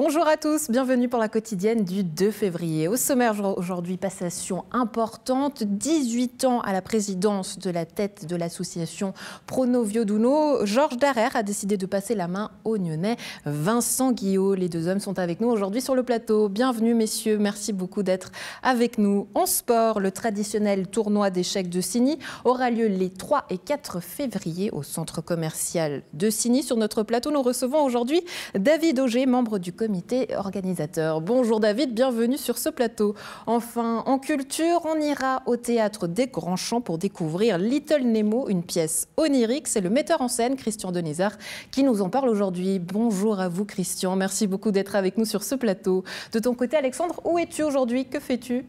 Bonjour à tous, bienvenue pour la quotidienne du 2 février. Au sommaire aujourd'hui, passation importante, 18 ans à la présidence de la tête de l'association Prono Viodouno. Georges Darer a décidé de passer la main au Nyonnais Vincent Guillot. Les deux hommes sont avec nous aujourd'hui sur le plateau. Bienvenue messieurs, merci beaucoup d'être avec nous. En sport, le traditionnel tournoi d'échecs de Signy aura lieu les 3 et 4 février au centre commercial de Signy. Sur notre plateau, nous recevons aujourd'hui David Auger, membre du comité organisateur. Bonjour David, bienvenue sur ce plateau. Enfin, en culture, on ira au théâtre des Grands Champs pour découvrir Little Nemo, une pièce onirique. C'est le metteur en scène, Christian Denizard, qui nous en parle aujourd'hui. Bonjour à vous Christian, merci beaucoup d'être avec nous sur ce plateau. De ton côté Alexandre, où es-tu aujourd'hui? Que fais-tu?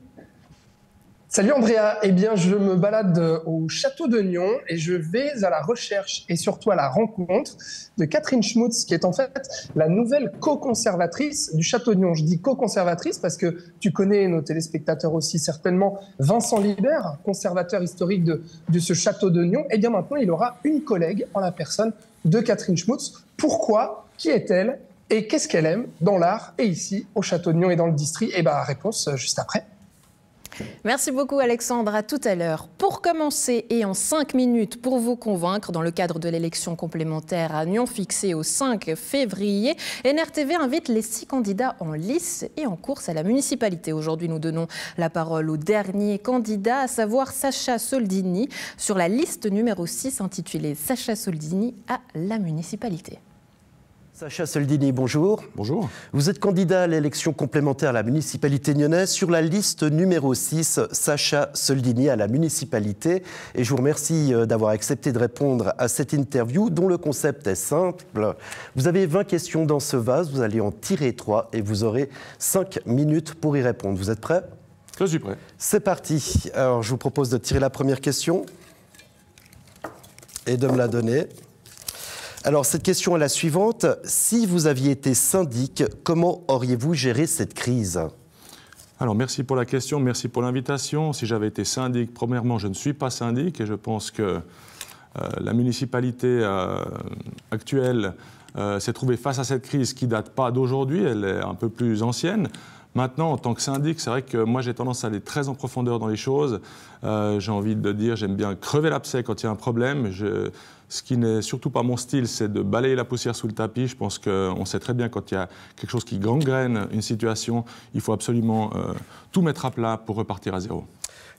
Salut Andrea, eh bien je me balade au château de Nyon et je vais à la recherche et surtout à la rencontre de Catherine Schmutz qui est en fait la nouvelle co-conservatrice du château de Nyon. Je dis co-conservatrice parce que tu connais nos téléspectateurs aussi certainement Vincent Libert, conservateur historique de ce château de Nyon. Et bien maintenant il aura une collègue en la personne de Catherine Schmutz. Pourquoi? Qui est-elle? Et qu'est-ce qu'elle aime dans l'art et ici au château de Nyon et dans le district? Et bien réponse juste après. Merci beaucoup Alexandre, à tout à l'heure. Pour commencer et en 5 minutes pour vous convaincre, dans le cadre de l'élection complémentaire à Nyon fixée au 5 février, NRTV invite les 6 candidats en lice et en course à la municipalité. Aujourd'hui, nous donnons la parole au dernier candidat, à savoir Sacha Soldini, sur la liste numéro 6 intitulée Sacha Soldini à la municipalité. Sacha Soldini, bonjour. Bonjour. Vous êtes candidat à l'élection complémentaire à la municipalité nyonnaise sur la liste numéro 6, Sacha Soldini à la municipalité. Et je vous remercie d'avoir accepté de répondre à cette interview dont le concept est simple. Vous avez 20 questions dans ce vase, vous allez en tirer 3 et vous aurez 5 minutes pour y répondre. Vous êtes prêts? Je suis prêt. C'est parti. Alors je vous propose de tirer la première question et de me la donner. Alors, cette question est la suivante. Si vous aviez été syndic, comment auriez-vous géré cette crise? Alors, merci pour la question, merci pour l'invitation. Si j'avais été syndic, premièrement, je ne suis pas syndic et je pense que la municipalité actuelle s'est trouvée face à cette crise qui ne date pas d'aujourd'hui, elle est un peu plus ancienne. Maintenant, en tant que syndic, c'est vrai que moi, j'ai tendance à aller très en profondeur dans les choses. J'ai envie de dire, j'aime bien crever l'abcès quand il y a un problème. Ce qui n'est surtout pas mon style, c'est de balayer la poussière sous le tapis. Je pense qu'on sait très bien quand il y a quelque chose qui gangrène une situation, il faut absolument tout mettre à plat pour repartir à zéro.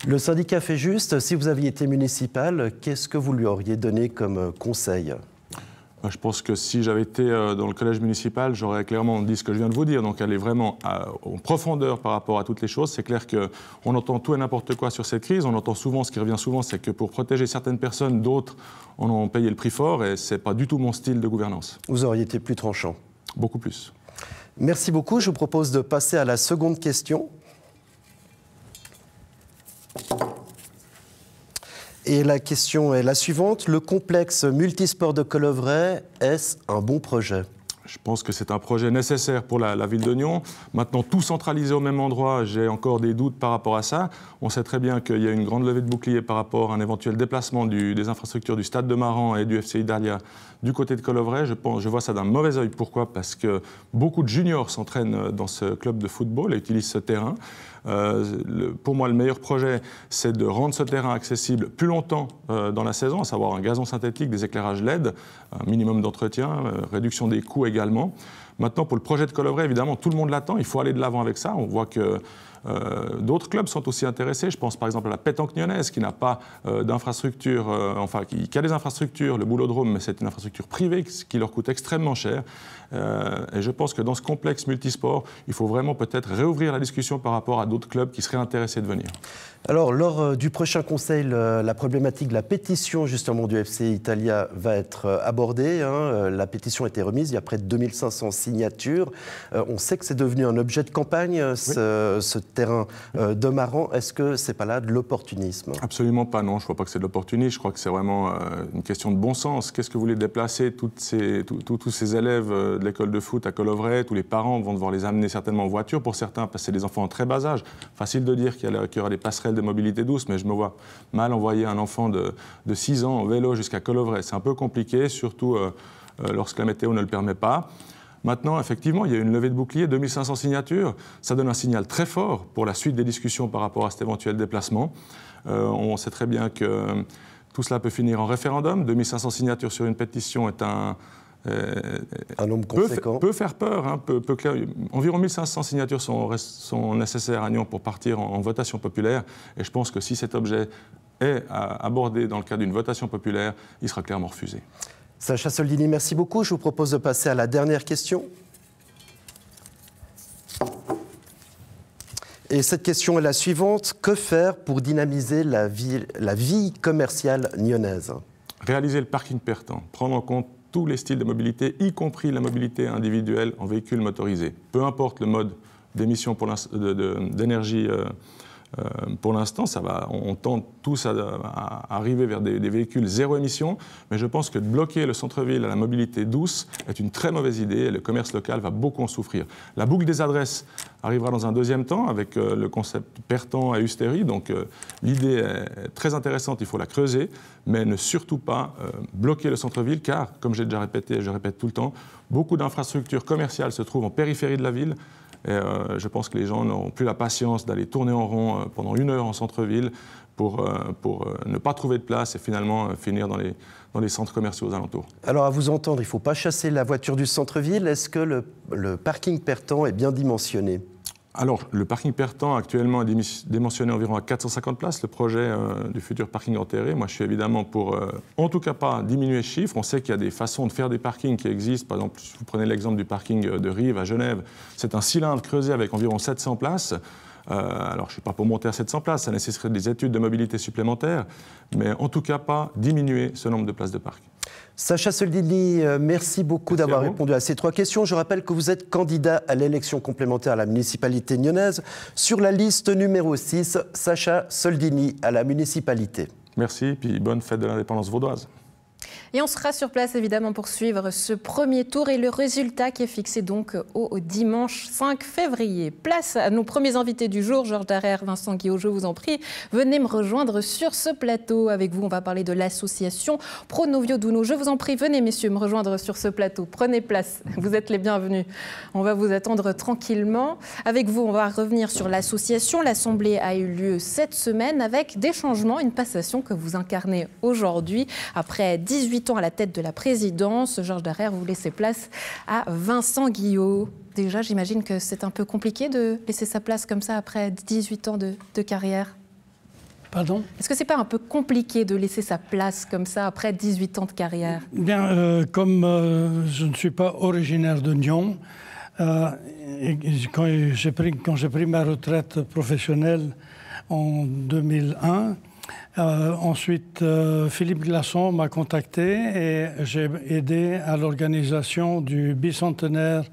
Le syndicat fait juste. Si vous aviez été municipal, qu'est-ce que vous lui auriez donné comme conseil ? Je pense que si j'avais été dans le collège municipal, j'aurais clairement dit ce que je viens de vous dire. Donc elle est vraiment en profondeur par rapport à toutes les choses. C'est clair qu'on entend tout et n'importe quoi sur cette crise. On entend souvent, ce qui revient souvent, c'est que pour protéger certaines personnes, d'autres en ont payé le prix fort. Et ce n'est pas du tout mon style de gouvernance. Vous auriez été plus tranchant. Beaucoup plus. Merci beaucoup. Je vous propose de passer à la seconde question. Et la question est la suivante. Le complexe multisport de Collovray, est-ce un bon projet ? Je pense que c'est un projet nécessaire pour la ville de Nyon. Maintenant, tout centralisé au même endroit, j'ai encore des doutes par rapport à ça. On sait très bien qu'il y a une grande levée de bouclier par rapport à un éventuel déplacement des infrastructures du Stade de Maran et du FC Idalia du côté de Collovray. Je vois ça d'un mauvais œil. Pourquoi? Parce que beaucoup de juniors s'entraînent dans ce club de football et utilisent ce terrain. Pour moi, le meilleur projet, c'est de rendre ce terrain accessible plus longtemps dans la saison, à savoir un gazon synthétique, des éclairages LED, un minimum d'entretien, réduction des coûts également. Maintenant, pour le projet de Collovray, évidemment, tout le monde l'attend. Il faut aller de l'avant avec ça. On voit que d'autres clubs sont aussi intéressés. Je pense par exemple à la Pétanque Nyonnaise qui n'a pas d'infrastructure, qui a des infrastructures, le boulodrome, mais c'est une infrastructure privée qui leur coûte extrêmement cher. Et je pense que dans ce complexe multisport, il faut vraiment peut-être réouvrir la discussion par rapport à d'autres clubs qui seraient intéressés de venir. Alors, lors du prochain conseil, la problématique de la pétition justement du FC Italia va être abordée. La pétition a été remise, il y a près de 2500 signatures. On sait que c'est devenu un objet de campagne, oui. ce terrain de Maran. Est-ce que c'est pas là de l'opportunisme? Absolument pas, non. Je ne crois pas que c'est de l'opportunisme. Je crois que c'est vraiment une question de bon sens. Qu'est-ce que vous voulez déplacer tous ces élèves de l'école de foot à Collovray? Tous les parents vont devoir les amener certainement en voiture pour certains, parce que c'est des enfants en très bas âge. Facile de dire qu'il y aura des passerelles de mobilité douce, mais je me vois mal envoyer un enfant de 6 ans en vélo jusqu'à Collovray. C'est un peu compliqué, surtout lorsque la météo ne le permet pas. Maintenant, effectivement, il y a une levée de bouclier, 2500 signatures. Ça donne un signal très fort pour la suite des discussions par rapport à cet éventuel déplacement. On sait très bien que tout cela peut finir en référendum. 2500 signatures sur une pétition est un nombre conséquent. Peut faire peur. Hein, environ 1500 signatures sont nécessaires à Nyon pour partir en votation populaire. Et je pense que si cet objet est abordé dans le cadre d'une votation populaire, il sera clairement refusé. Sacha Soldini, merci beaucoup. Je vous propose de passer à la dernière question. Et cette question est la suivante. Que faire pour dynamiser la vie commerciale nyonnaise? Réaliser le parking pertinent, prendre en compte tous les styles de mobilité, y compris la mobilité individuelle en véhicule motorisé. Peu importe le mode d'émission d'énergie pour l'instant, on tend tous à arriver vers des véhicules zéro émission, mais je pense que de bloquer le centre-ville à la mobilité douce est une très mauvaise idée et le commerce local va beaucoup en souffrir. La boucle des adresses arrivera dans un deuxième temps avec le concept Pertan à Ustéry, donc l'idée est très intéressante, il faut la creuser, mais ne surtout pas bloquer le centre-ville car, comme j'ai déjà répété et je répète tout le temps, beaucoup d'infrastructures commerciales se trouvent en périphérie de la ville. Et je pense que les gens n'auront plus la patience d'aller tourner en rond pendant 1 heure en centre-ville pour ne pas trouver de place et finalement finir dans les centres commerciaux aux alentours. Alors à vous entendre, il ne faut pas chasser la voiture du centre-ville. Est-ce que le parking Pertan est bien dimensionné? Alors, le parking Pertan actuellement est dimensionné environ à 450 places, le projet du futur parking enterré. Moi, je suis évidemment pour, en tout cas pas diminuer ce chiffre. On sait qu'il y a des façons de faire des parkings qui existent. Par exemple, si vous prenez l'exemple du parking de Rives à Genève, c'est un cylindre creusé avec environ 700 places. Alors, je ne suis pas pour monter à 700 places, ça nécessiterait des études de mobilité supplémentaires, mais en tout cas pas diminuer ce nombre de places de parking. Sacha Soldini, merci beaucoup d'avoir répondu à ces 3 questions. Je rappelle que vous êtes candidat à l'élection complémentaire à la municipalité nyonnaise. Sur la liste numéro 6, Sacha Soldini à la municipalité. Merci, puis bonne fête de l'indépendance vaudoise. Et on sera sur place évidemment pour suivre ce premier tour et le résultat qui est fixé donc au dimanche 5 février. Place à nos premiers invités du jour, Georges Darer, Vincent Guillot, je vous en prie. Venez me rejoindre sur ce plateau. Avec vous, on va parler de l'association Pronovio Duno. Je vous en prie, venez messieurs me rejoindre sur ce plateau. Prenez place, vous êtes les bienvenus. On va vous attendre tranquillement. Avec vous, on va revenir sur l'association. L'assemblée a eu lieu cette semaine avec des changements, une passation que vous incarnez aujourd'hui. Après 18 ans à la tête de la présidence, Georges Darer, vous laissez place à Vincent Guillot. Déjà, j'imagine que c'est un peu compliqué de laisser sa place comme ça après 18 ans de carrière. Pardon ? Est-ce que c'est pas un peu compliqué de laisser sa place comme ça après 18 ans de carrière ? Bien, comme je ne suis pas originaire de Nyon, quand j'ai pris ma retraite professionnelle en 2001, ensuite, Philippe Glasson m'a contacté et j'ai aidé à l'organisation du bicentenaire,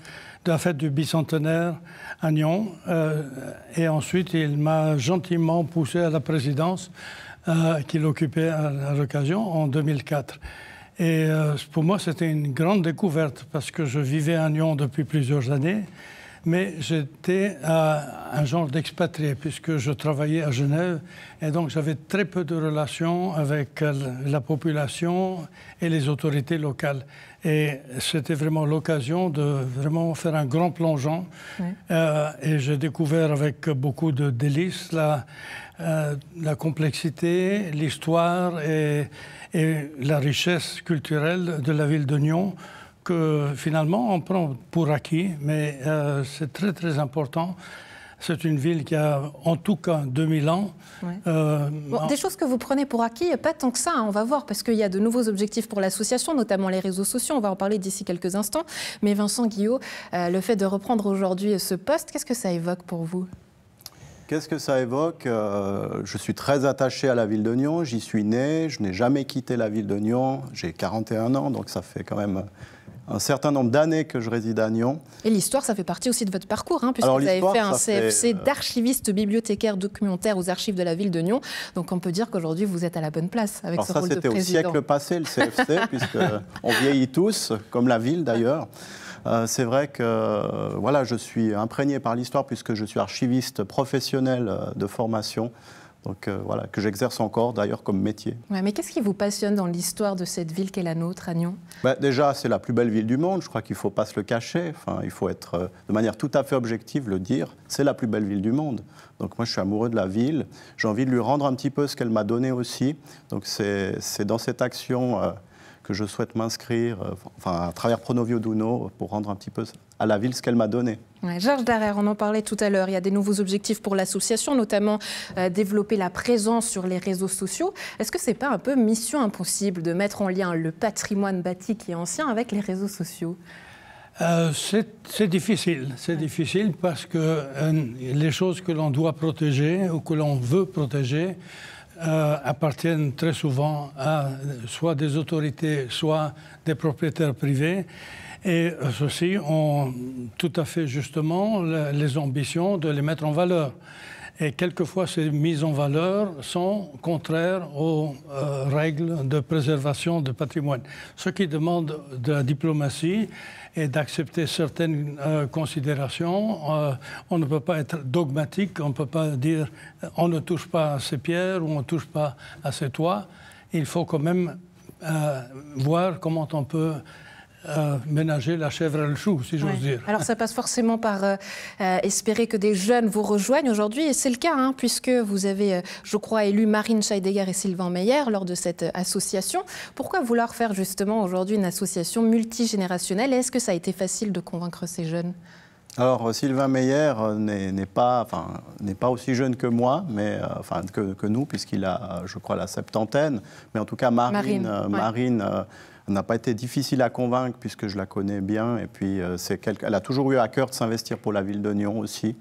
de la fête du bicentenaire à Nyon. Et ensuite, il m'a gentiment poussé à la présidence qu'il occupait à l'occasion en 2004. Et pour moi, c'était une grande découverte parce que je vivais à Nyon depuis plusieurs années. Mais j'étais un genre d'expatrié puisque je travaillais à Genève et donc j'avais très peu de relations avec la population et les autorités locales. Et c'était vraiment l'occasion de vraiment faire un grand plongeon. Ouais. Et j'ai découvert avec beaucoup de délices la complexité, l'histoire et la richesse culturelle de la ville de Nyon, que finalement on prend pour acquis, mais c'est très très important. C'est une ville qui a en tout cas 2000 ans. Ouais. Des choses que vous prenez pour acquis, pas tant que ça, hein, on va voir, parce qu'il y a de nouveaux objectifs pour l'association, notamment les réseaux sociaux, on va en parler d'ici quelques instants. Mais Vincent Guillot, le fait de reprendre aujourd'hui ce poste, qu'est-ce que ça évoque pour vous ? Qu'est-ce que ça évoque ? Je suis très attaché à la ville de Nyon, j'y suis né, je n'ai jamais quitté la ville de Nyon, j'ai 41 ans, donc ça fait quand même un certain nombre d'années que je réside à Nyon. Et l'histoire, ça fait partie aussi de votre parcours, hein, puisque vous avez fait un CFC d'archiviste bibliothécaire documentaire aux archives de la ville de Nyon. Donc on peut dire qu'aujourd'hui, vous êtes à la bonne place avec ce rôle de président. Ça, c'était au siècle passé, le CFC, puisqu'on vieillit tous, comme la ville d'ailleurs. C'est vrai que voilà, je suis imprégné par l'histoire puisque je suis archiviste professionnel de formation. Donc voilà, que j'exerce encore d'ailleurs comme métier. Ouais, mais qu'est-ce qui vous passionne dans l'histoire de cette ville qu'est la nôtre, à Nyon? Déjà, c'est la plus belle ville du monde, je crois qu'il ne faut pas se le cacher. Enfin, il faut être de manière tout à fait objective le dire, c'est la plus belle ville du monde. Donc moi, je suis amoureux de la ville, j'ai envie de lui rendre un petit peu ce qu'elle m'a donné aussi. Donc c'est dans cette action que je souhaite m'inscrire, à travers Pronovio Duno, pour rendre un petit peu à la ville ce qu'elle m'a donné. Ouais, Georges Darer, on en parlait tout à l'heure, il y a des nouveaux objectifs pour l'association, notamment développer la présence sur les réseaux sociaux. Est-ce que ce n'est pas un peu mission impossible de mettre en lien le patrimoine bâti qui est ancien avec les réseaux sociaux? C'est difficile. C'est difficile parce que les choses que l'on doit protéger ou que l'on veut protéger appartiennent très souvent à soit des autorités, soit des propriétaires privés. Et ceux-ci ont tout à fait justement les ambitions de les mettre en valeur. Et quelquefois, ces mises en valeur sont contraires aux règles de préservation du patrimoine. Ce qui demande de la diplomatie et d'accepter certaines considérations. On ne peut pas être dogmatique, on ne peut pas dire on ne touche pas à ces pierres ou on ne touche pas à ces toits. Il faut quand même voir comment on peut ménager la chèvre et le chou, si j'ose dire. Alors ça passe forcément par espérer que des jeunes vous rejoignent aujourd'hui, et c'est le cas, hein, puisque vous avez, je crois, élu Marine Scheidegger et Sylvain Meyer lors de cette association. Pourquoi vouloir faire justement aujourd'hui une association multigénérationnelle? Est-ce que ça a été facile de convaincre ces jeunes? Alors Sylvain Meyer n'est pas aussi jeune que moi, mais que nous, puisqu'il a, je crois, la septantaine. Mais en tout cas, Marine n'a pas été difficile à convaincre puisque je la connais bien. Et puis, elle a toujours eu à cœur de s'investir pour la ville de Nyon aussi.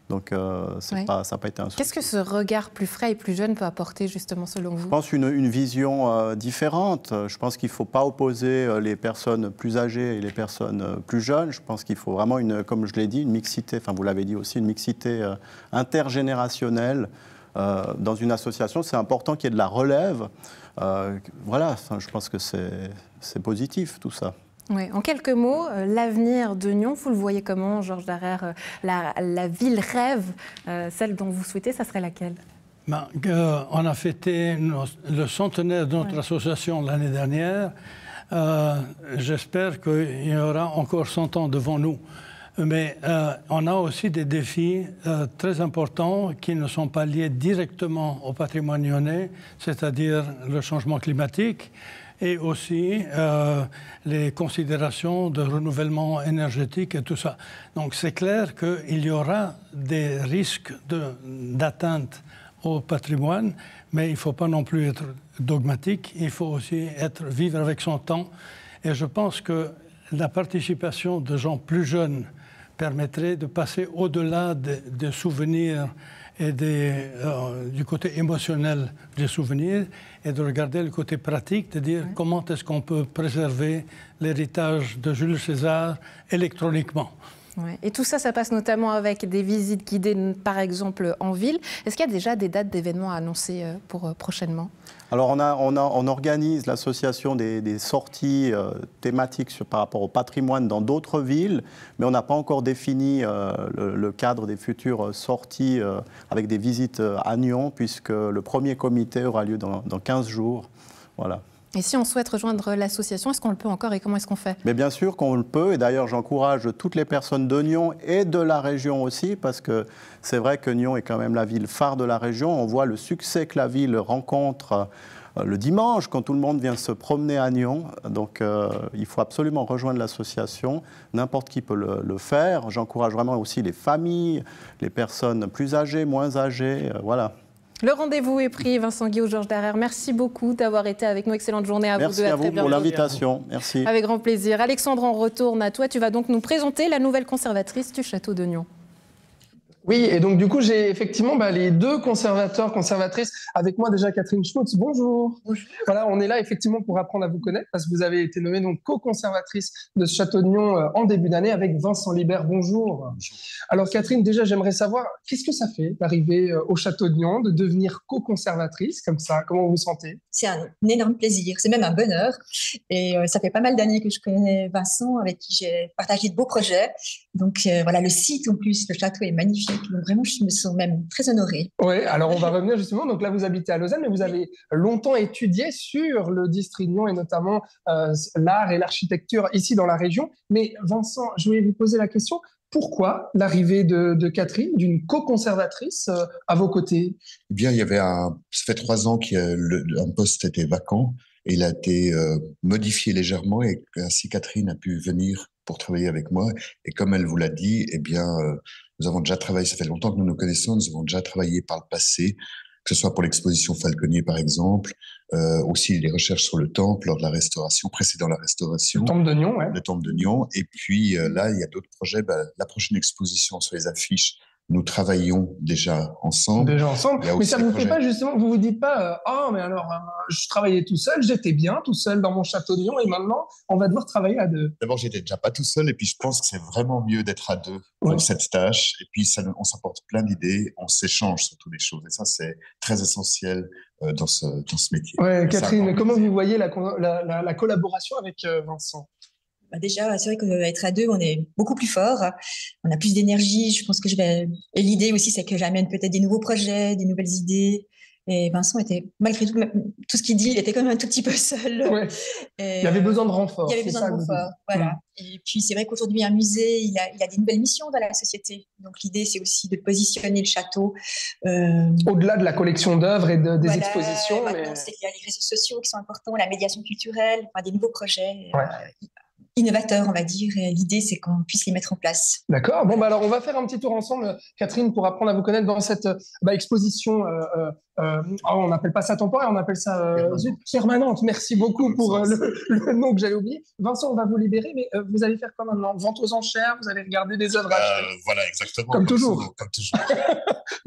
Donc, ça n'a pas été un souci. Qu'est-ce que ce regard plus frais et plus jeune peut apporter, justement, selon vous? Je pense une vision différente. Je pense qu'il ne faut pas opposer les personnes plus âgées et les personnes plus jeunes. Je pense qu'il faut vraiment, comme je l'ai dit, une mixité, enfin vous l'avez dit aussi, une mixité intergénérationnelle dans une association. C'est important qu'il y ait de la relève. Voilà, je pense que c'est positif, tout ça. Oui, en quelques mots, l'avenir de Nyon, vous le voyez comment, Georges Darer, la ville rêve, celle dont vous souhaitez, ça serait laquelle? On a fêté le centenaire de notre association l'année dernière. J'espère qu'il y aura encore 100 ans devant nous. Mais on a aussi des défis très importants qui ne sont pas liés directement au patrimoine nyonnais, c'est-à-dire le changement climatique, et aussi les considérations de renouvellement énergétique et tout ça. Donc c'est clair qu'il y aura des risques d'atteinte au patrimoine, mais il ne faut pas non plus être dogmatique, il faut aussi vivre avec son temps. Et je pense que la participation de gens plus jeunes permettrait de passer au-delà des souvenirs et du côté émotionnel des souvenirs et de regarder le côté pratique, de dire comment est-ce qu'on peut préserver l'héritage de Jules César électroniquement. Ouais. Et tout ça, ça passe notamment avec des visites guidées, par exemple, en ville. Est-ce qu'il y a déjà des dates d'événements à annoncer pour prochainement? Alors, on organise l'association des sorties thématiques par rapport au patrimoine dans d'autres villes, mais on n'a pas encore défini le cadre des futures sorties avec des visites à Nyon, puisque le premier comité aura lieu dans 15 jours. Voilà. Et si on souhaite rejoindre l'association, est-ce qu'on le peut encore et comment est-ce qu'on fait? Mais bien sûr qu'on le peut, et d'ailleurs j'encourage toutes les personnes de Nyon et de la région aussi, parce que c'est vrai que Nyon est quand même la ville phare de la région. On voit le succès que la ville rencontre le dimanche quand tout le monde vient se promener à Nyon. Donc il faut absolument rejoindre l'association, n'importe qui peut le faire. J'encourage vraiment aussi les familles, les personnes plus âgées, moins âgées, voilà. Le rendez-vous est pris, Vincent Guillot, Georges Darer. Merci beaucoup d'avoir été avec nous. Excellente journée à vous deux. Merci à vous pour l'invitation. Merci. Avec grand plaisir. Alexandre, on retourne à toi. Tu vas donc nous présenter la nouvelle conservatrice du château de Nyon. Oui, et donc du coup, j'ai effectivement les deux conservatrices avec moi déjà. Catherine Schmutz, bonjour. Bonjour. Voilà, on est là effectivement pour apprendre à vous connaître parce que vous avez été nommée donc co-conservatrice de ce château de Nyon en début d'année avec Vincent Libert. Bonjour. Bonjour. Alors Catherine, déjà j'aimerais savoir qu'est-ce que ça fait d'arriver au château de Nyon, de devenir co-conservatrice comme ça. Comment vous vous sentez? C'est un énorme plaisir, c'est même un bonheur. Et ça fait pas mal d'années que je connais Vincent, avec qui j'ai partagé de beaux projets. Donc voilà, le site en plus, le château est magnifique. Donc vraiment, je me sens même très honorée. Oui, alors on va revenir justement. Donc là, vous habitez à Lausanne, mais vous avez longtemps étudié sur le district de Nyon et notamment l'art et l'architecture ici dans la région. Mais Vincent, je voulais vous poser la question, pourquoi l'arrivée de Catherine, d'une co-conservatrice, à vos côtés? Eh bien, ça fait 3 ans qu'un poste était vacant et il a été modifié légèrement et ainsi Catherine a pu venir pour travailler avec moi. Et comme elle vous l'a dit, eh bien, nous avons déjà travaillé, ça fait longtemps que nous nous connaissons, nous avons déjà travaillé par le passé, que ce soit pour l'exposition Falconier, par exemple, aussi les recherches sur le temple lors de la restauration, précédant la restauration. Le temple de Nyon, ouais. Le temple de Nyon. Et puis là, il y a d'autres projets. La prochaine exposition sur les affiches, nous travaillons déjà ensemble. Mais ça ne vous fait pas justement, vous vous dites pas, mais alors, je travaillais tout seul, j'étais bien tout seul dans mon château de Nyon et maintenant, on va devoir travailler à 2. D'abord, j'étais déjà pas tout seul et puis je pense que c'est vraiment mieux d'être à 2 pour cette tâche. Et puis, on s'apporte plein d'idées, on s'échange sur toutes les choses. Et ça, c'est très essentiel dans ce métier. Ouais, Catherine, comment vous voyez la collaboration avec Vincent? Déjà, c'est vrai qu'être à 2, on est beaucoup plus fort, on a plus d'énergie. Je pense que et l'idée aussi, c'est que j'amène peut-être des nouveaux projets, des nouvelles idées. Et Vincent était, malgré tout ce qu'il dit, il était quand même un tout petit peu seul. Ouais. Il y avait besoin de renfort. Il y avait besoin de renfort, voilà. Et puis, c'est vrai qu'aujourd'hui, un musée, il a des nouvelles missions dans la société. Donc, l'idée, c'est aussi de positionner le château. Au-delà de la collection d'œuvres et des expositions. Maintenant, il y a les réseaux sociaux qui sont importants, la médiation culturelle, des nouveaux projets. Innovateur, on va dire. Et l'idée, c'est qu'on puisse les mettre en place. D'accord. Bon, alors, on va faire un petit tour ensemble, Catherine, pour apprendre à vous connaître dans cette exposition. On n'appelle pas ça temporaire, on appelle ça permanente. Merci beaucoup pour le nom que j'avais oublié. Vincent, on va vous libérer, mais vous allez faire quoi maintenant? Vente aux enchères, vous allez regarder des œuvres achetées. Voilà, exactement. Comme toujours. Comme toujours.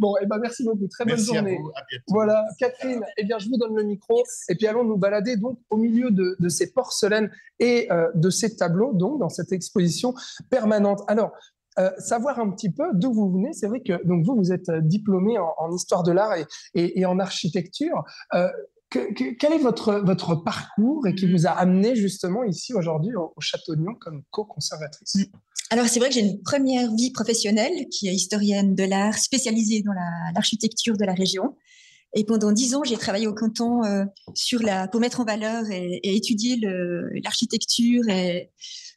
Bon, merci beaucoup. Très bonne journée. À vous, à bientôt. Voilà, Catherine, je vous donne le micro. Et puis, allons nous balader donc au milieu de ces porcelaines et de ces tableaux, donc dans cette exposition permanente. Alors, savoir un petit peu d'où vous venez. C'est vrai que donc vous êtes diplômé en histoire de l'art et en architecture. Quel est votre parcours et qui vous a amené justement ici aujourd'hui au Château de Nyon comme co-conservatrice? Alors, c'est vrai que j'ai une première vie professionnelle qui est historienne de l'art spécialisée dans l'architecture de la région. Et pendant 10 ans, j'ai travaillé au canton pour mettre en valeur et étudier l'architecture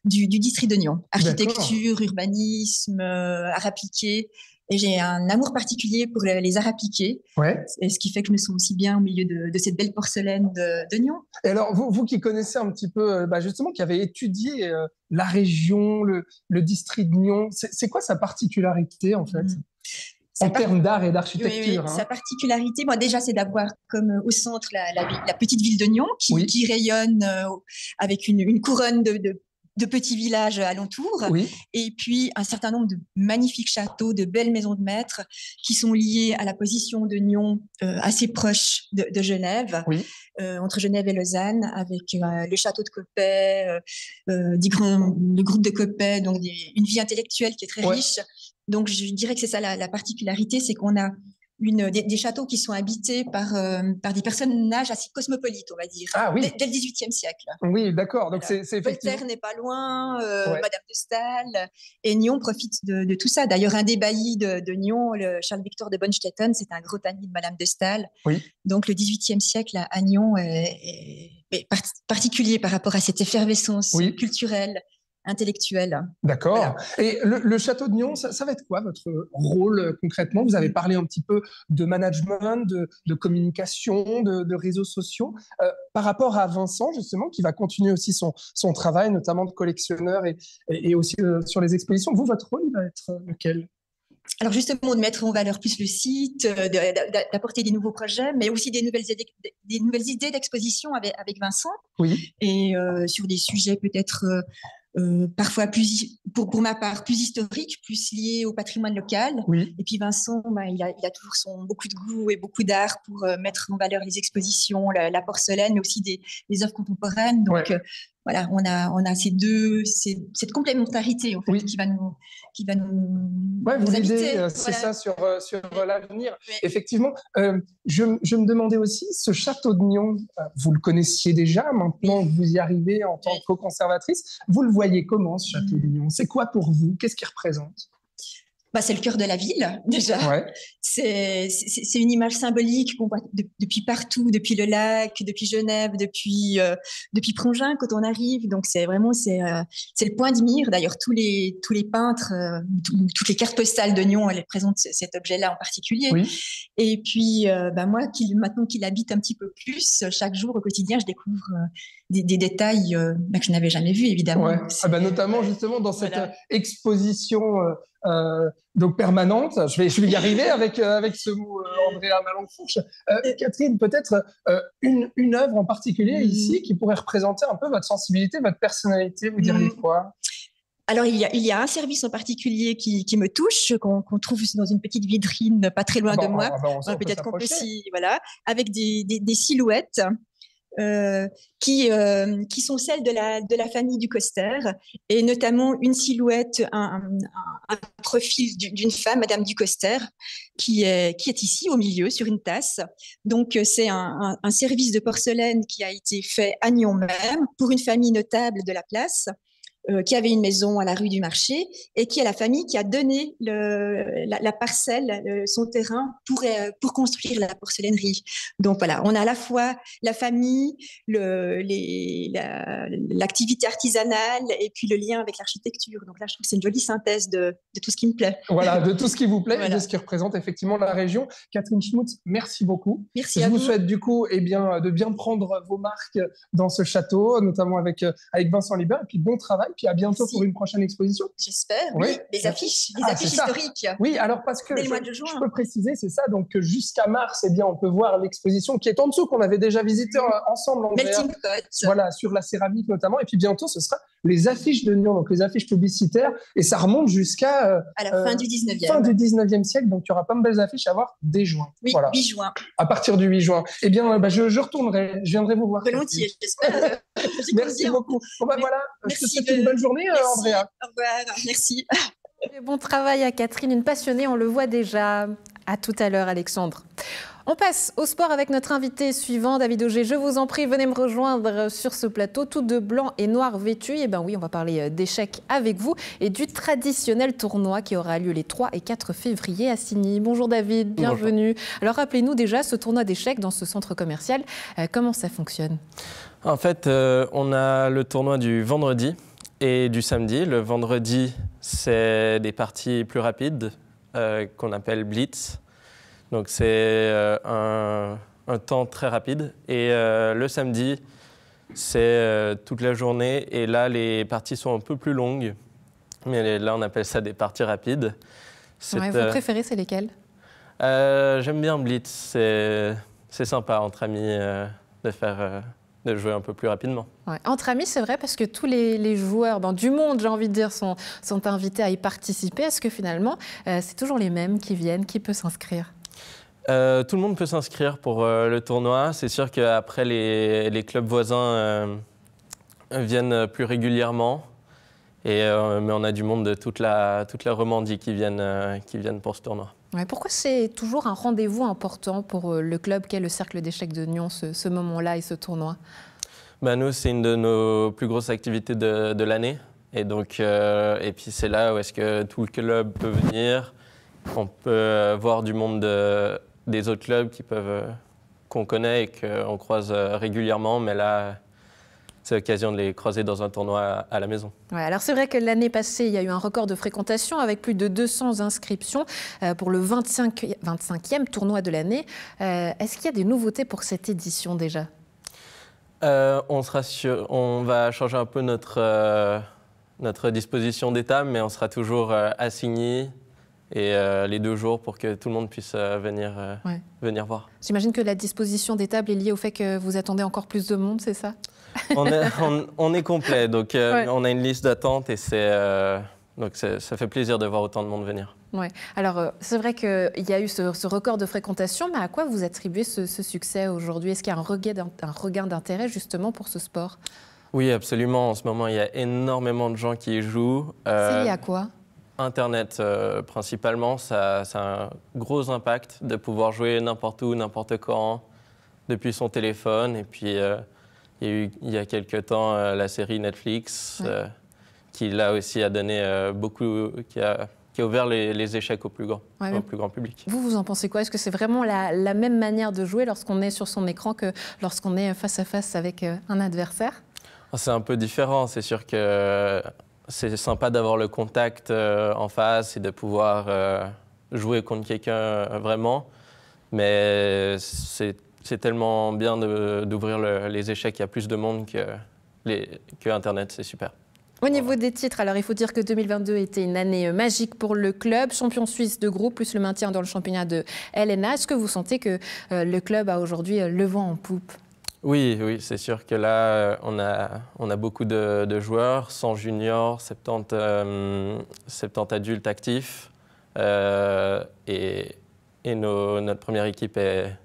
du district de Nyon. Architecture, urbanisme, art appliqué. Et j'ai un amour particulier pour les arts appliqués. Ouais. Et ce qui fait que je me sens aussi bien au milieu de cette belle porcelaine de Nyon. Et alors, vous qui connaissez un petit peu, justement, qui avez étudié la région, le district de Nyon, c'est quoi sa particularité, en fait en termes d'art et d'architecture? Sa particularité, déjà, c'est d'avoir comme au centre la petite ville de Nyon qui rayonne avec une couronne de petits villages alentours, et puis un certain nombre de magnifiques châteaux, de belles maisons de maître qui sont liées à la position de Nyon, assez proche de Genève, entre Genève et Lausanne, avec le château de Coppet, le groupe de Coppet, donc une vie intellectuelle qui est très riche. Donc, je dirais que c'est ça la particularité, c'est qu'on a des châteaux qui sont habités par des personnages assez cosmopolites, on va dire, dès le XVIIIe siècle. Oui, d'accord. Donc, c'est effectivement... Voltaire n'est pas loin, Madame de Staël, et Nyon profite de tout ça. D'ailleurs, un des baillis de Nyon, Charles-Victor de Bonstetten, c'est un gros ami de Madame de Staël. Oui. Donc, le XVIIIe siècle à Nyon est particulier par rapport à cette effervescence culturelle, intellectuelle. D'accord. Voilà. Et le château de Nyon, ça va être quoi votre rôle concrètement? Vous avez parlé un petit peu de management, de communication, de réseaux sociaux. Par rapport à Vincent, justement, qui va continuer aussi son travail, notamment de collectionneur et aussi sur les expositions, votre rôle, il va être lequel? Alors justement, de mettre en valeur plus le site, d'apporter des nouveaux projets, mais aussi des nouvelles idées d'exposition avec Vincent. Oui. Et sur des sujets peut-être parfois pour ma part plus historiques, plus liés au patrimoine local. Oui. Et puis Vincent, il a toujours beaucoup de goût et beaucoup d'art pour mettre en valeur les expositions, la porcelaine, mais aussi des œuvres contemporaines. Donc voilà, on a cette complémentarité en fait, qui va nous vous habiter. L'idée, c'est ça sur l'avenir. Oui. Effectivement, je me demandais aussi, ce château de Nyon, vous le connaissiez déjà, maintenant que vous y arrivez en tant que co-conservatrice, vous le voyez comment, ce château de Nyon? C'est quoi pour vous? Qu'est-ce qu'il représente? C'est le cœur de la ville, déjà. Ouais. C'est une image symbolique qu'on voit depuis partout, depuis le lac, depuis Genève, depuis Prongin quand on arrive. Donc, c'est le point de mire. D'ailleurs, tous les peintres, toutes les cartes postales de Nyon, elles présentent cet objet-là en particulier. Oui. Et puis, moi, maintenant qu'il habite un petit peu plus, chaque jour au quotidien, je découvre des détails que je n'avais jamais vus, évidemment. Ouais. Notamment, justement, dans cette exposition donc permanente. Je vais y arriver avec ce mot, Andrea, ma langue fourche. Catherine, peut-être une œuvre en particulier ici qui pourrait représenter un peu votre sensibilité, votre personnalité, vous dire les fois. Alors, il y a un service en particulier qui me touche, qu'on trouve dans une petite vitrine pas très loin de moi. Peut-être qu'on peut avec des silhouettes. Qui sont celles de la famille du Coster, et notamment une silhouette, un profil d'une femme, Madame du Coster, qui est ici au milieu sur une tasse. Donc c'est un service de porcelaine qui a été fait à Nyon même pour une famille notable de la place, qui avait une maison à la rue du Marché, et qui est la famille qui a donné la parcelle, son terrain pour construire la porcelainerie. Donc voilà, on a à la fois la famille, l'activité artisanale, et puis le lien avec l'architecture. Donc là, je trouve que c'est une jolie synthèse de tout ce qui me plaît. Voilà, de tout ce qui vous plaît et de ce qui représente effectivement la région. Catherine Schmutz, merci beaucoup. Merci à vous. Je vous souhaite du coup de bien prendre vos marques dans ce château, notamment avec Vincent Libert, et puis bon travail. Puis à bientôt pour une prochaine exposition. J'espère, oui. Les affiches historiques. Oui, alors parce que je peux préciser, c'est ça, donc jusqu'à mars, on peut voir l'exposition qui est en dessous, qu'on avait déjà visitée ensemble, Andrea. Melting Pot. Voilà, sur la céramique notamment. Et puis bientôt, ce sera les affiches de Nyon, donc les affiches publicitaires. Et ça remonte jusqu'à à la fin du 19e. Fin du 19e siècle, donc il y aura pas de belles affiches à voir dès juin. Oui, voilà. 8 juin. À partir du 8 juin. Je retournerai, je viendrai vous voir. Volontiers, j'espère. Merci beaucoup. Voilà, je te souhaite une bonne journée, Andrea. Au revoir, merci. Bon travail à Catherine, une passionnée, on le voit déjà. À tout à l'heure, Alexandre. On passe au sport avec notre invité suivant, David Auger. Je vous en prie, venez me rejoindre sur ce plateau, tout de blanc et noir vêtu. Et oui, on va parler d'échecs avec vous et du traditionnel tournoi qui aura lieu les 3 et 4 février à Signy. Bonjour David, bienvenue. Bonjour. Alors rappelez-nous déjà ce tournoi d'échecs dans ce centre commercial, comment ça fonctionne? En fait, on a le tournoi du vendredi et du samedi. Le vendredi, c'est des parties plus rapides qu'on appelle blitz. Donc c'est un temps très rapide. Et le samedi, c'est toute la journée. Et là, les parties sont un peu plus longues. Mais là, on appelle ça des parties rapides. Vos préférés, c'est lesquels? J'aime bien blitz. C'est sympa entre amis de jouer un peu plus rapidement. Ouais. Entre amis, c'est vrai, parce que tous les joueurs du monde, j'ai envie de dire, sont invités à y participer. Est-ce que finalement, c'est toujours les mêmes qui viennent? Qui peut s'inscrire? Tout le monde peut s'inscrire pour le tournoi. C'est sûr qu'après, les clubs voisins viennent plus régulièrement. Mais on a du monde de toute la Romandie qui viennent pour ce tournoi. Ouais, pourquoi c'est toujours un rendez-vous important pour le club qu'est le Cercle d'échecs de Nyon, ce moment-là et ce tournoi? Nous, c'est une de nos plus grosses activités de l'année. Et puis c'est là où est-ce que tout le club peut venir. On peut voir du monde des autres clubs qu'on connaît et qu'on croise régulièrement. Mais là, c'est l'occasion de les croiser dans un tournoi à la maison. Ouais, alors c'est vrai que l'année passée, il y a eu un record de fréquentation avec plus de 200 inscriptions pour le 25e tournoi de l'année. Est-ce qu'il y a des nouveautés pour cette édition déjà? On va changer un peu notre disposition d'état, mais on sera toujours à Signy et les 2 jours pour que tout le monde puisse venir voir. J'imagine que la disposition des tables est liée au fait que vous attendez encore plus de monde, c'est ça? On est complet, donc on a une liste d'attente et donc ça fait plaisir de voir autant de monde venir. Ouais. Alors, c'est vrai qu'il y a eu ce record de fréquentation, mais à quoi vous attribuez ce succès aujourd'hui? Est-ce qu'il y a un regain d'intérêt justement pour ce sport? Oui, absolument. En ce moment, il y a énormément de gens qui y jouent. C'est lié à quoi? Internet, principalement, ça a un gros impact de pouvoir jouer n'importe où, n'importe quand, depuis son téléphone. Et puis, il y a quelques temps, la série Netflix, qui là aussi a donné qui a qui a ouvert les échecs au plus grand public. Vous en pensez quoi? Est-ce que c'est vraiment la même manière de jouer lorsqu'on est sur son écran que lorsqu'on est face à face avec un adversaire? C'est un peu différent. C'est sûr que c'est sympa d'avoir le contact en face et de pouvoir jouer contre quelqu'un vraiment. Mais c'est tellement bien d'ouvrir les échecs. Il y a plus de monde que Internet. C'est super. Au niveau des titres, alors il faut dire que 2022 était une année magique pour le club, champion suisse de groupe, plus le maintien dans le championnat de LNA. Est-ce que vous sentez que le club a aujourd'hui le vent en poupe? Oui, c'est sûr que là, on a beaucoup de joueurs, 100 juniors, 70 adultes actifs. Et notre première équipe est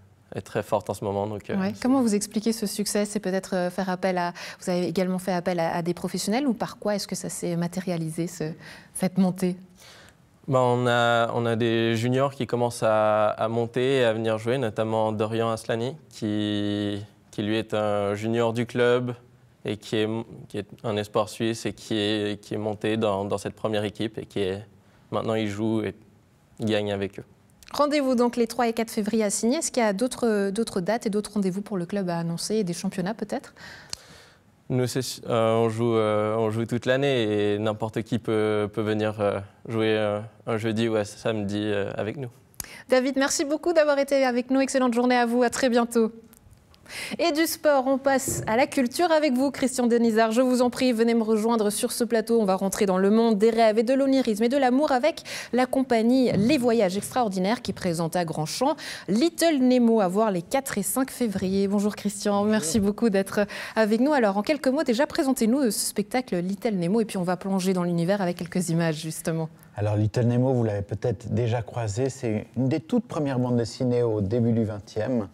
très forte en ce moment. Donc, Comment vous expliquez ce succès? C'est peut-être faire appel à... Vous avez également fait appel à des professionnels ou par quoi est-ce que ça s'est matérialisé, cette montée? On a des juniors qui commencent à monter et à venir jouer, notamment Dorian Aslani, qui lui est un junior du club et qui est un espoir suisse et qui est monté dans cette première équipe et maintenant il joue et il gagne avec eux. Rendez-vous donc les 3 et 4 février à signer. Est-ce qu'il y a d'autres dates et d'autres rendez-vous pour le club à annoncer et des championnats peut-être? Nous, on joue toute l'année et n'importe qui peut venir jouer un jeudi ou un samedi avec nous. David, merci beaucoup d'avoir été avec nous. Excellente journée à vous. À très bientôt. Et du sport, on passe à la culture avec vous, Christian Denisard. Je vous en prie, venez me rejoindre sur ce plateau. On va rentrer dans le monde des rêves et de l'onirisme et de l'amour avec la compagnie Les Voyages Extraordinaires qui présente à Grand-Champ Little Nemo à voir les 4 et 5 février. Bonjour Christian, bonjour. Merci beaucoup d'être avec nous. Alors en quelques mots, déjà présentez-nous ce spectacle Little Nemo et puis on va plonger dans l'univers avec quelques images justement. Alors Little Nemo, vous l'avez peut-être déjà croisé, c'est une des toutes premières bandes dessinées au début du XXe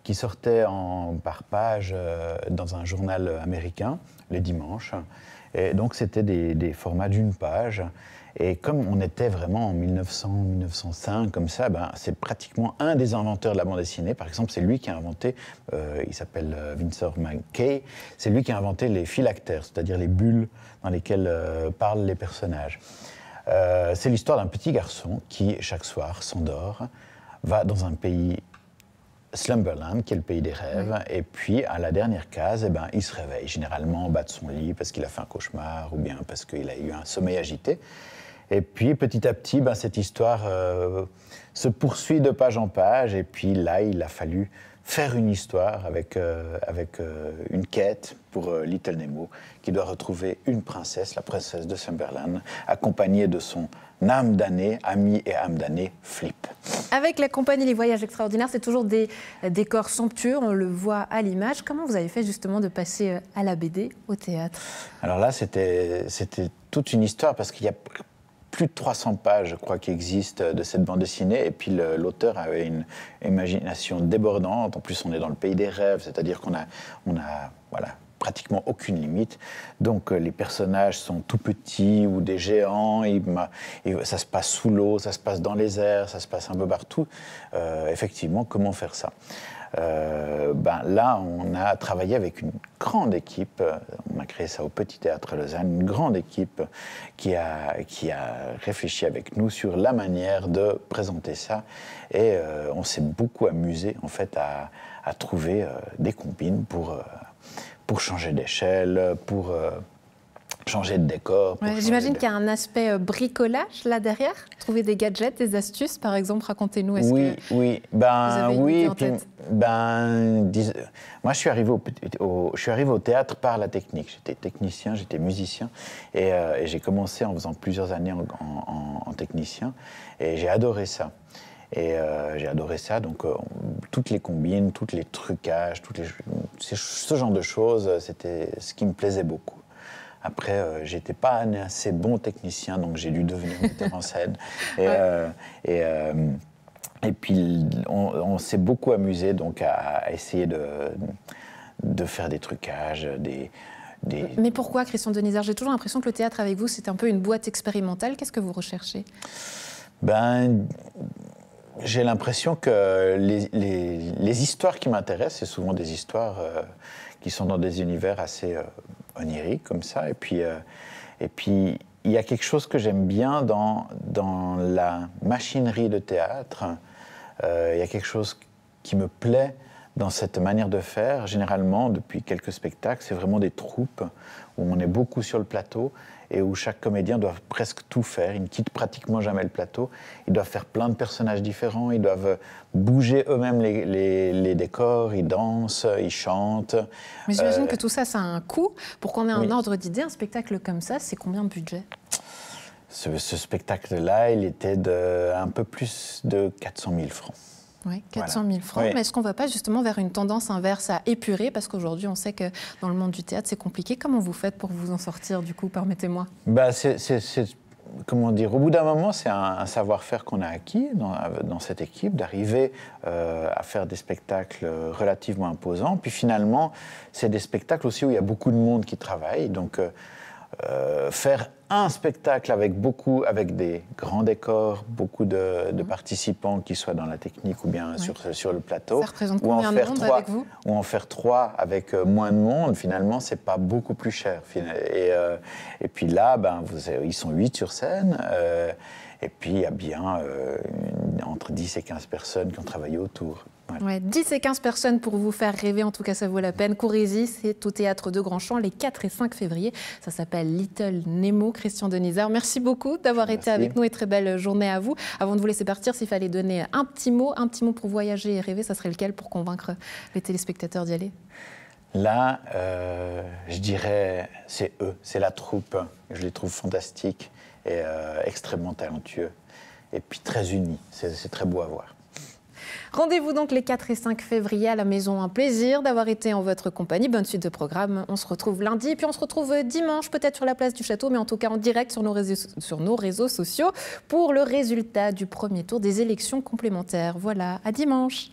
qui sortait par page dans un journal américain, les dimanches. Et donc c'était des formats d'une page. Et comme on était vraiment en 1900-1905, comme ça, c'est pratiquement un des inventeurs de la bande dessinée. Par exemple, c'est lui qui a inventé, il s'appelle Winsor McCay, c'est lui qui a inventé les phylactères, c'est-à-dire les bulles dans lesquelles parlent les personnages. C'est l'histoire d'un petit garçon qui, chaque soir, s'endort, va dans un pays Slumberland, qui est le pays des rêves, et puis à la dernière case, il se réveille généralement en bas de son lit parce qu'il a fait un cauchemar ou bien parce qu'il a eu un sommeil agité. Et puis petit à petit, cette histoire se poursuit de page en page, et puis là, il a fallu faire une histoire avec une quête pour Little Nemo, qui doit retrouver une princesse, la princesse de Slumberland, accompagnée de son âme damnée, ami et âme damnée, Flip. Avec la compagnie Les Voyages Extraordinaires, c'est toujours des décors somptueux, on le voit à l'image. Comment vous avez fait justement de passer à la BD, au théâtre? Alors là, c'était toute une histoire, parce qu'il y a plus de 300 pages, je crois, qui existent de cette bande dessinée. Et puis l'auteur avait une imagination débordante. En plus, on est dans le pays des rêves, c'est-à-dire qu'on a pratiquement aucune limite. Donc les personnages sont tout petits ou des géants. Ça se passe sous l'eau, ça se passe dans les airs, ça se passe un peu partout. Effectivement, comment faire ça? Là, on a travaillé avec une grande équipe, on a créé ça au Petit Théâtre Lausanne, une grande équipe qui a réfléchi avec nous sur la manière de présenter ça. Et on s'est beaucoup amusé en fait à trouver des combines pour changer d'échelle, pour changer de décor. J'imagine qu'il y a un aspect bricolage là derrière. Trouver des gadgets, des astuces, par exemple. Racontez-nous. Oui. Vous avez une idée en tête? Moi, je suis arrivé au théâtre par la technique. J'étais technicien, j'étais musicien, et j'ai commencé en faisant plusieurs années en technicien, et j'ai adoré ça. Donc toutes les combines, tous les trucages, ce genre de choses, c'était ce qui me plaisait beaucoup. Après, j'étais pas un assez bon technicien, donc j'ai dû devenir metteur en scène. Et puis, on s'est beaucoup amusé donc à essayer de faire des trucages, Mais pourquoi, Christian Denisard? J'ai toujours l'impression que le théâtre avec vous, c'est un peu une boîte expérimentale. Qu'est-ce que vous recherchez? J'ai l'impression que les histoires qui m'intéressent, c'est souvent des histoires qui sont dans des univers assez oniriques comme ça. Et puis il y a quelque chose que j'aime bien dans la machinerie de théâtre. Il y a quelque chose qui me plaît dans cette manière de faire. Généralement, depuis quelques spectacles, c'est vraiment des troupes où on est beaucoup sur le plateau et où chaque comédien doit presque tout faire. Ils ne quittent pratiquement jamais le plateau. Ils doivent faire plein de personnages différents. Ils doivent bouger eux-mêmes les décors. Ils dansent, ils chantent. Mais j'imagine que tout ça, ça a un coût. Pour qu'on ait un ordre d'idée, un spectacle comme ça, c'est combien de budget ? Ce spectacle-là, il était un peu plus de 400 000 francs. Oui, 400 000 francs. Oui. Mais est-ce qu'on ne va pas justement vers une tendance inverse à épurer? Parce qu'aujourd'hui, on sait que dans le monde du théâtre, c'est compliqué. Comment vous faites pour vous en sortir, du coup? Permettez-moi. Comment dire, au bout d'un moment, c'est un savoir-faire qu'on a acquis dans cette équipe, d'arriver à faire des spectacles relativement imposants. Puis finalement, c'est des spectacles aussi où il y a beaucoup de monde qui travaille. Donc, faire un spectacle avec des grands décors, beaucoup de participants qui soient dans la technique ou bien sur le plateau. Ça représente combien de monde avec vous? Ou en faire 3 avec moins de monde, finalement, c'est pas beaucoup plus cher. Et puis là, ils sont 8 sur scène. Et puis, il y a bien entre 10 et 15 personnes qui ont travaillé autour. Voilà. Ouais, 10 et 15 personnes pour vous faire rêver, en tout cas ça vaut la peine. Courez-y, c'est au Théâtre de Grand Champ les 4 et 5 février. Ça s'appelle Little Nemo. Christian Denizard, merci beaucoup d'avoir été avec nous et très belle journée à vous. Avant de vous laisser partir, s'il fallait donner un petit mot pour voyager et rêver, ça serait lequel pour convaincre les téléspectateurs d'y aller? Là, je dirais, c'est eux, c'est la troupe. Je les trouve fantastiques et extrêmement talentueux. Et puis très unis, c'est très beau à voir. Rendez-vous donc les 4 et 5 février à la Maison. Un plaisir d'avoir été en votre compagnie. Bonne suite de programme. On se retrouve lundi et puis on se retrouve dimanche, peut-être sur la place du Château, mais en tout cas en direct sur nos réseaux sociaux pour le résultat du premier tour des élections complémentaires. Voilà, à dimanche.